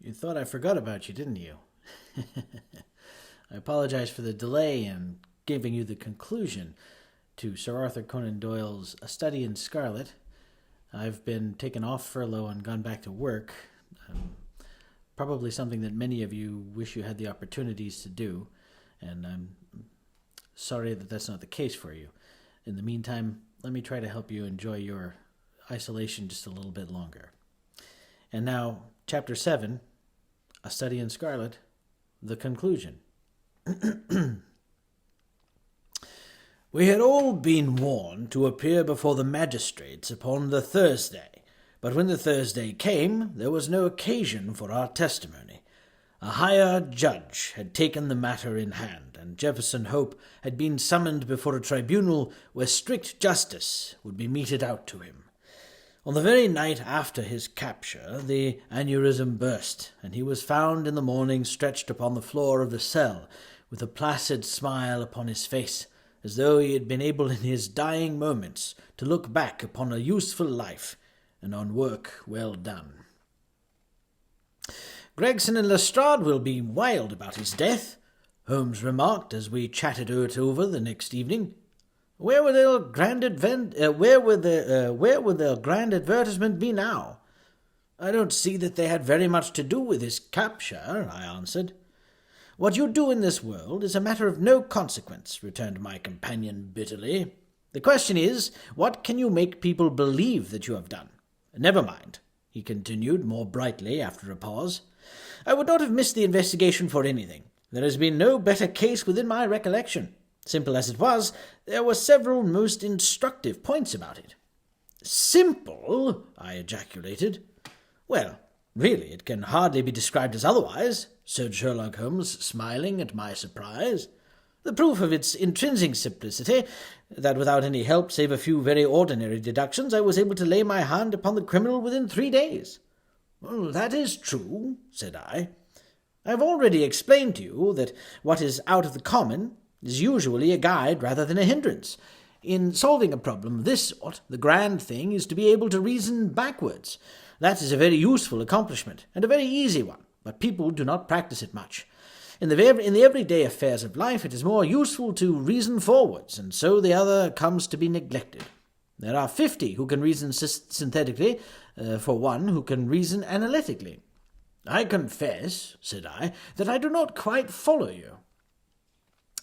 You thought I forgot about you, didn't you? I apologize for the delay in giving you the conclusion to Sir Arthur Conan Doyle's A Study in Scarlet. I've been taken off furlough and gone back to work. Probably something that many of you wish you had the opportunities to do, and I'm sorry that that's not the case for you. In the meantime, let me try to help you enjoy your isolation just a little bit longer. And now, Chapter 7, A Study in Scarlet, the conclusion. We had all been warned to appear before the magistrates upon the Thursday, but when the Thursday came, there was no occasion for our testimony. A higher judge had taken the matter in hand, and Jefferson Hope had been summoned before a tribunal where strict justice would be meted out to him. On the very night after his capture, the aneurism burst, and he was found in the morning stretched upon the floor of the cell, with a placid smile upon his face, as though he had been able in his dying moments to look back upon a useful life and on work well done. "Gregson and Lestrade will be wild about his death," Holmes remarked as we chatted it over the next evening. Where would their grand advertisement be now?" "I don't see that they had very much to do with his capture," I answered. "What you do in this world is a matter of no consequence," returned my companion bitterly. "The question is, what can you make people believe that you have done? Never mind," he continued more brightly after a pause. "I would not have missed the investigation for anything. There has been no better case within my recollection. Simple as it was, there were several most instructive points about it." "Simple?" I ejaculated. "Well, really, it can hardly be described as otherwise," said Sherlock Holmes, smiling at my surprise. "The proof of its intrinsic simplicity, that without any help save a few very ordinary deductions, I was able to lay my hand upon the criminal within 3 days." "Well, that is true," said I. "I have already explained to you that what is out of the common is usually a guide rather than a hindrance. In solving a problem of this sort, the grand thing is to be able to reason backwards. That is a very useful accomplishment, and a very easy one, but people do not practice it much. In the everyday affairs of life, it is more useful to reason forwards, and so the other comes to be neglected. There are 50 who can reason synthetically, for one who can reason analytically." "I confess," said I, "that I do not quite follow you."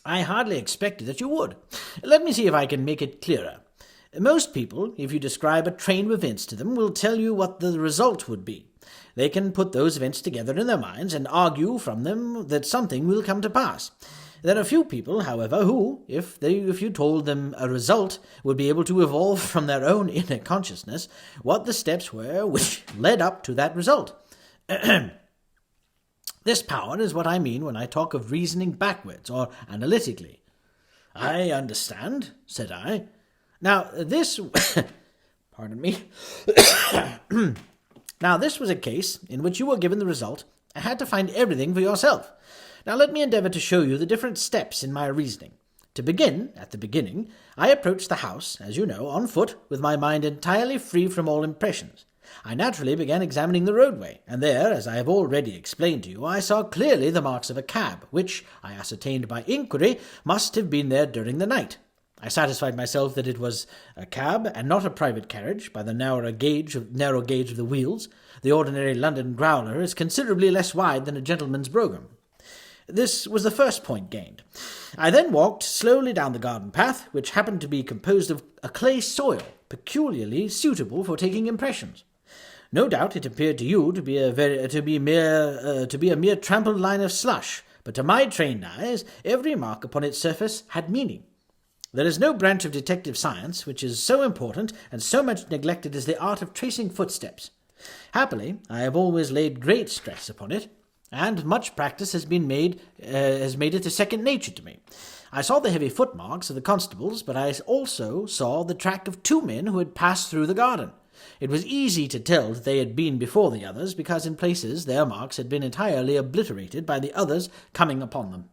"I hardly expected that you would. Let me see if I can make it clearer. Most people, if you describe a train of events to them, will tell you what the result would be. They can put those events together in their minds and argue from them that something will come to pass. There are few people, however, who, if you told them a result, would be able to evolve from their own inner consciousness what the steps were which led up to that result. This power is what I mean when I talk of reasoning backwards or analytically." "I understand," said I. "Now this pardon me. Now this was a case in which you were given the result and had to find everything for yourself. Now let me endeavour to show you the different steps in my reasoning. To begin, at the beginning, I approached the house, as you know, on foot, with my mind entirely free from all impressions. I naturally began examining the roadway, and there, as I have already explained to you, I saw clearly the marks of a cab, which, I ascertained by inquiry, must have been there during the night. I satisfied myself that it was a cab and not a private carriage by the narrow gauge of the wheels. The ordinary London growler is considerably less wide than a gentleman's brougham. This was the first point gained. I then walked slowly down the garden path, which happened to be composed of a clay soil, peculiarly suitable for taking impressions. No doubt it appeared to you to be a mere trampled line of slush, but to my trained eyes every mark upon its surface had meaning. There is no branch of detective science which is so important and so much neglected as the art of tracing footsteps. Happily, I have always laid great stress upon it, and much practice has made it a second nature to me. I saw the heavy footmarks of the constables, but I also saw the track of 2 men who had passed through the garden. It was easy to tell that they had been before the others, because in places their marks had been entirely obliterated by the others coming upon them.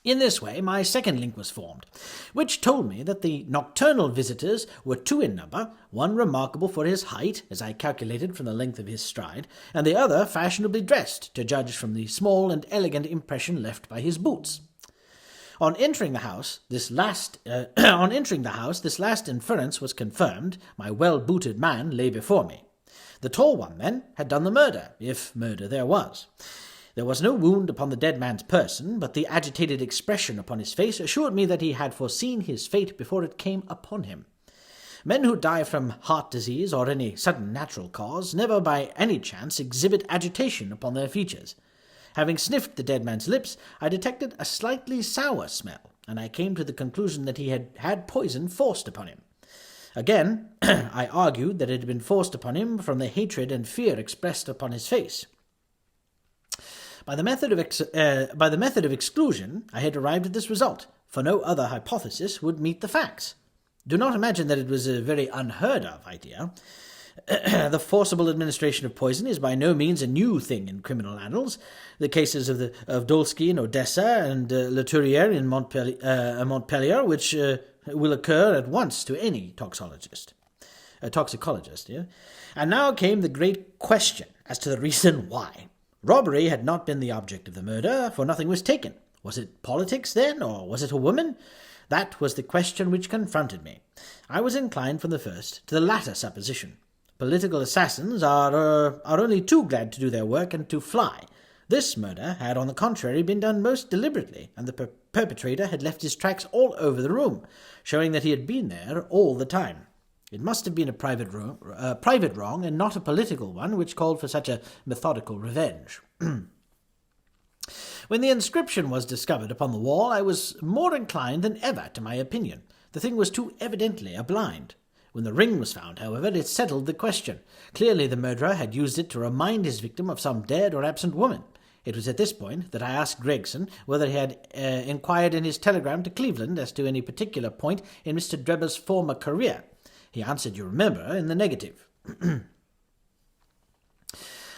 In this way, my second link was formed, which told me that the nocturnal visitors were two in number, one remarkable for his height, as I calculated from the length of his stride, and the other fashionably dressed, to judge from the small and elegant impression left by his boots. On entering the house, this last inference was confirmed. My well-booted man lay before me. The tall one, then, had done the murder, if murder there was. There was no wound upon the dead man's person, but the agitated expression upon his face assured me that he had foreseen his fate before it came upon him. Men who die from heart disease or any sudden natural cause never by any chance exhibit agitation upon their features. Having sniffed the dead man's lips, I detected a slightly sour smell, and I came to the conclusion that he had had poison forced upon him. Again, I argued that it had been forced upon him from the hatred and fear expressed upon his face. By the method of exclusion, I had arrived at this result, for no other hypothesis would meet the facts. Do not imagine that it was a very unheard-of idea. The forcible administration of poison is by no means a new thing in criminal annals. The cases of Dolsky in Odessa and Letourier in Montpellier, which will occur at once to any toxicologist. Yeah? And now came the great question as to the reason why. Robbery had not been the object of the murder, for nothing was taken. Was it politics, then, or was it a woman? That was the question which confronted me. I was inclined from the first to the latter supposition. Political assassins are only too glad to do their work and to fly. This murder had, on the contrary, been done most deliberately, and the perpetrator had left his tracks all over the room, showing that he had been there all the time. It must have been a private wrong, and not a political one, which called for such a methodical revenge. When the inscription was discovered upon the wall, I was more inclined than ever to my opinion. The thing was too evidently a blind. When the ring was found, however, it settled the question. Clearly the murderer had used it to remind his victim of some dead or absent woman. It was at this point that I asked Gregson whether he had inquired in his telegram to Cleveland as to any particular point in Mr. Drebber's former career. He answered, you remember, in the negative.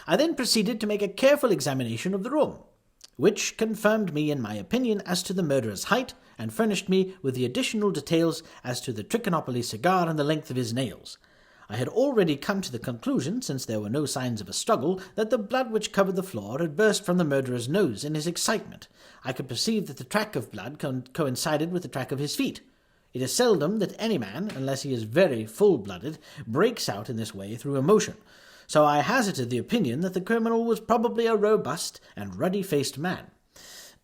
I then proceeded to make a careful examination of the room, which confirmed me in my opinion as to the murderer's height, and furnished me with the additional details as to the Trichinopoly cigar and the length of his nails. I had already come to the conclusion, since there were no signs of a struggle, that the blood which covered the floor had burst from the murderer's nose in his excitement. I could perceive that the track of blood coincided with the track of his feet. It is seldom that any man, unless he is very full-blooded, breaks out in this way through emotion, so I hazarded the opinion that the criminal was probably a robust and ruddy-faced man.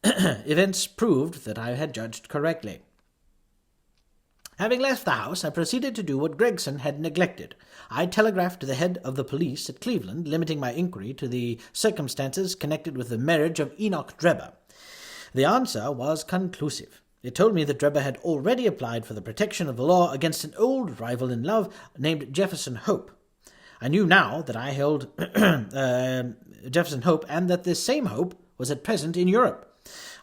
Events proved that I had judged correctly. Having left the house, I proceeded to do what Gregson had neglected. I telegraphed to the head of the police at Cleveland, limiting my inquiry to the circumstances connected with the marriage of Enoch Drebber. The answer was conclusive. It told me that Drebber had already applied for the protection of the law against an old rival in love named Jefferson Hope. I knew now that I held Jefferson Hope, and that this same Hope was at present in Europe.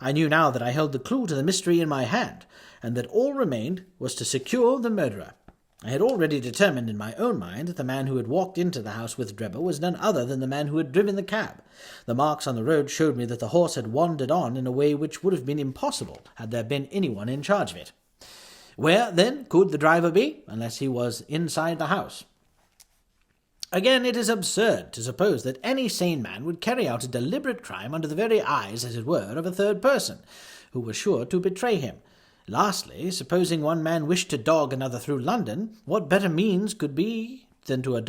I knew now that I held the clue to the mystery in my hand, and that all remained was to secure the murderer. I had already determined in my own mind that the man who had walked into the house with Drebber was none other than the man who had driven the cab. The marks on the road showed me that the horse had wandered on in a way which would have been impossible had there been anyone in charge of it. Where, then, could the driver be, unless he was inside the house? Again, it is absurd to suppose that any sane man would carry out a deliberate crime under the very eyes, as it were, of a third person, who was sure to betray him. Lastly, supposing one man wished to dog another through London, what better means could be than to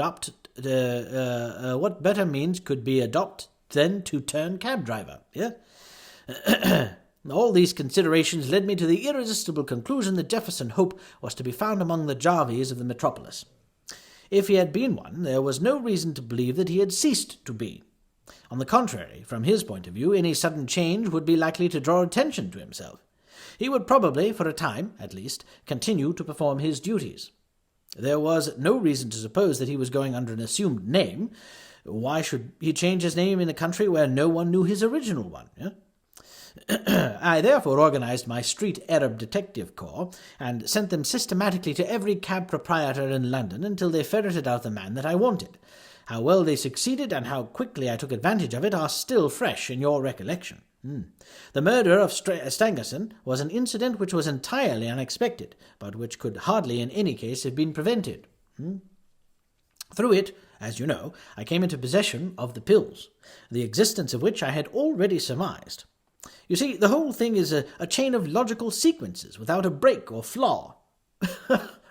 turn cab driver? Yeah. All these considerations led me to the irresistible conclusion that Jefferson Hope was to be found among the Jarvies of the metropolis. If he had been one, there was no reason to believe that he had ceased to be. On the contrary, from his point of view, any sudden change would be likely to draw attention to himself. He would probably, for a time, at least, continue to perform his duties. There was no reason to suppose that he was going under an assumed name. Why should he change his name in a country where no one knew his original one? Yeah? I therefore organized my street Arab detective corps, and sent them systematically to every cab proprietor in London until they ferreted out the man that I wanted. How well they succeeded, and how quickly I took advantage of it, are still fresh in your recollection. The murder of Stangerson was an incident which was entirely unexpected, but which could hardly in any case have been prevented. Through it, as you know, I came into possession of the pills, the existence of which I had already surmised. You see, the whole thing is a chain of logical sequences without a break or flaw.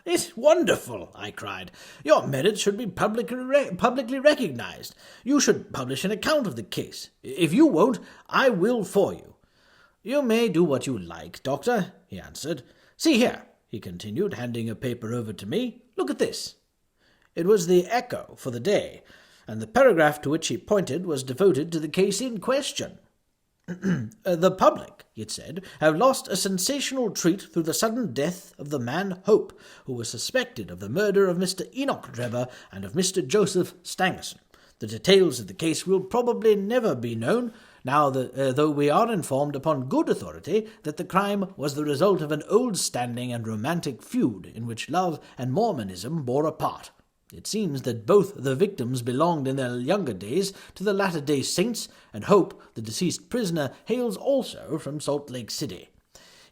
It's wonderful, I cried. Your merits should be publicly recognized. You should publish an account of the case. If you won't, I will for you. You may do what you like, Doctor, he answered. See here, he continued, handing a paper over to me. Look at this. It was the Echo for the day, and the paragraph to which he pointed was devoted to the case in question. The public, it said, have lost a sensational treat through the sudden death of the man Hope, who was suspected of the murder of Mr. Enoch Drebber and of Mr. Joseph Stangerson. The details of the case will probably never be known, now that, though we are informed upon good authority that the crime was the result of an old-standing and romantic feud in which love and Mormonism bore a part. It seems that both the victims belonged in their younger days to the Latter-day Saints, and Hope, the deceased prisoner, hails also from Salt Lake City.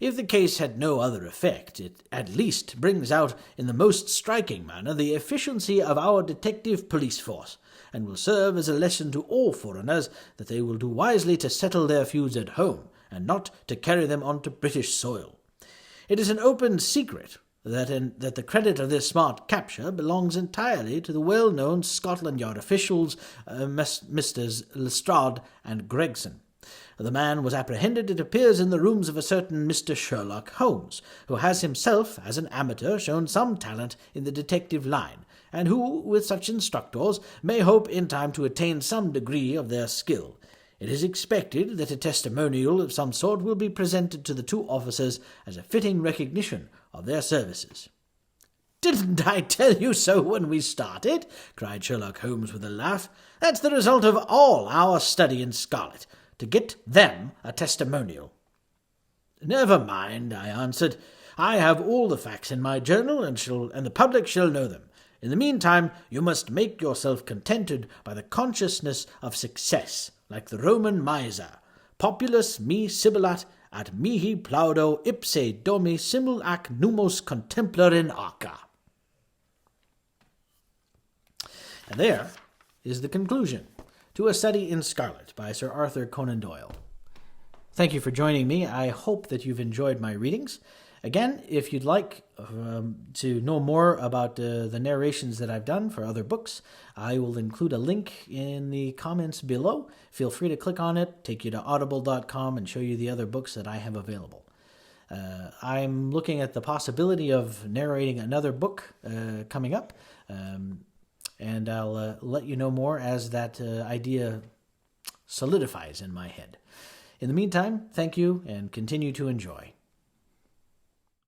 If the case had no other effect, it at least brings out in the most striking manner the efficiency of our detective police force, and will serve as a lesson to all foreigners that they will do wisely to settle their feuds at home, and not to carry them on to British soil. It is an open secret that the credit of this smart capture belongs entirely to the well-known Scotland Yard officials, Messrs. Lestrade and Gregson. The man was apprehended, it appears, in the rooms of a certain Mr. Sherlock Holmes, who has himself, as an amateur, shown some talent in the detective line, and who, with such instructors, may hope in time to attain some degree of their skill. It is expected that a testimonial of some sort will be presented to the two officers as a fitting recognition of their services. "Didn't I tell you so when we started?" cried Sherlock Holmes with a laugh. "That's the result of all our study in Scarlet, to get them a testimonial." "Never mind," I answered. "I have all the facts in my journal, and the public shall know them. In the meantime, you must make yourself contented by the consciousness of success, like the Roman miser. Populus me sibilat at mihi plaudo ipse domi simul ac numos contemplar in arca." And there is the conclusion to A Study in Scarlet by Sir Arthur Conan Doyle. Thank you for joining me. I hope that you've enjoyed my readings. Again, if you'd like to know more about the narrations that I've done for other books, I will include a link in the comments below. Feel free to click on it, take you to audible.com, and show you the other books that I have available. I'm looking at the possibility of narrating another book coming up, and I'll let you know more as that idea solidifies in my head. In the meantime, thank you, and continue to enjoy.